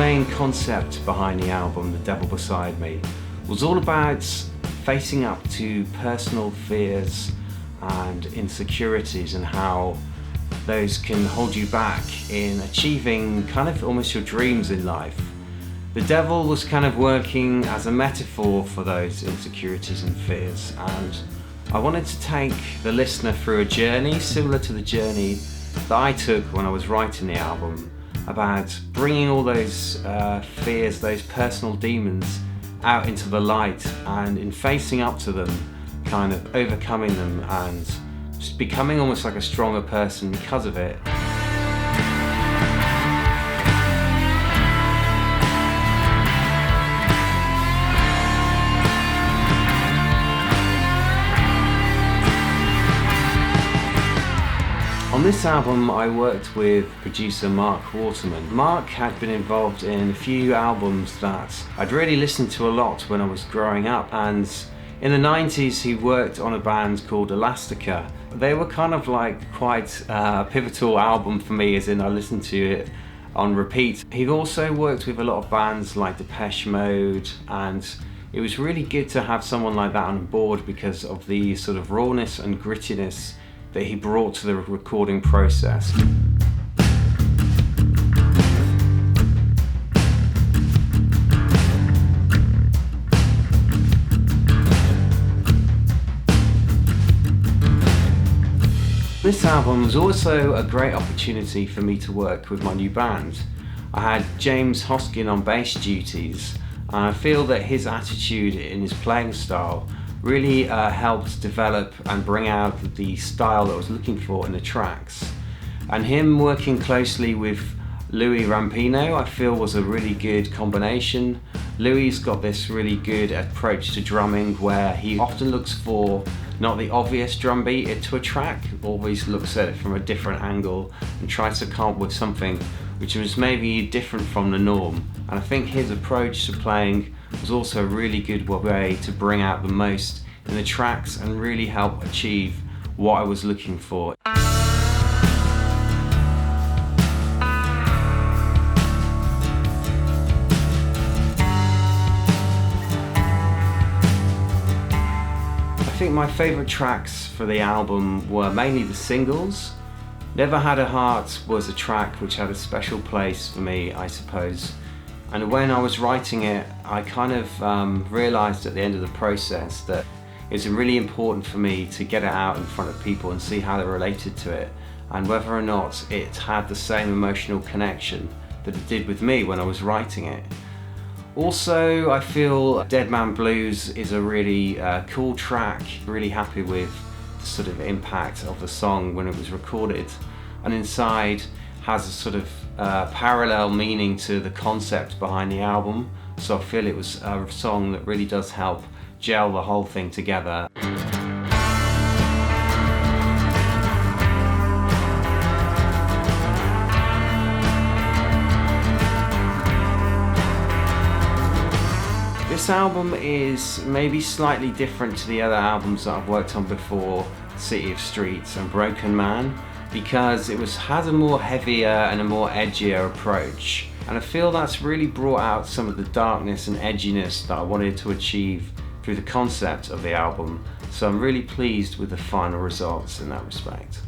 main concept behind the album, The Devil Beside Me, was all about facing up to personal fears and insecurities and how those can hold you back in achieving kind of almost your dreams in life. The devil was kind of working as a metaphor for those insecurities and fears, and I wanted to take the listener through a journey similar to the journey that I took when I was writing the album, about bringing all those fears, those personal demons out into the light, and in facing up to them, kind of overcoming them and just becoming almost like a stronger person because of it. On this album I worked with producer Mark Waterman. Mark had been involved in a few albums that I'd really listened to a lot when I was growing up, and in the 90s he worked on a band called Elastica. They were kind of like quite a pivotal album for me, as in I listened to it on repeat. He also worked with a lot of bands like Depeche Mode, and it was really good to have someone like that on board because of the sort of rawness and grittiness that he brought to the recording process. This album was also a great opportunity for me to work with my new band. I had James Hoskin on bass duties, and I feel that his attitude in his playing style really helped develop and bring out the style that I was looking for in the tracks. And him working closely with Louis Rampino I feel was a really good combination. Louis's got this really good approach to drumming where he often looks for not the obvious drum beat into a track, always looks at it from a different angle and tries to come up with something which was maybe different from the norm. And I think his approach to playing was also a really good way to bring out the most in the tracks and really help achieve what I was looking for. I think my favourite tracks for the album were mainly the singles. Never Had a Heart was a track which had a special place for me, I suppose. And when I was writing it, I kind of realised at the end of the process that it was really important for me to get it out in front of people and see how they related to it, and whether or not it had the same emotional connection that it did with me when I was writing it. Also, I feel Dead Man Blues is a really cool track. Really happy with the sort of impact of the song when it was recorded, and inside has a sort of parallel meaning to the concept behind the album, so I feel it was a song that really does help gel the whole thing together. This album is maybe slightly different to the other albums that I've worked on before, City of Streets and Broken Man, because it has a more heavier and a more edgier approach, and I feel that's really brought out some of the darkness and edginess that I wanted to achieve through the concept of the album, so I'm really pleased with the final results in that respect.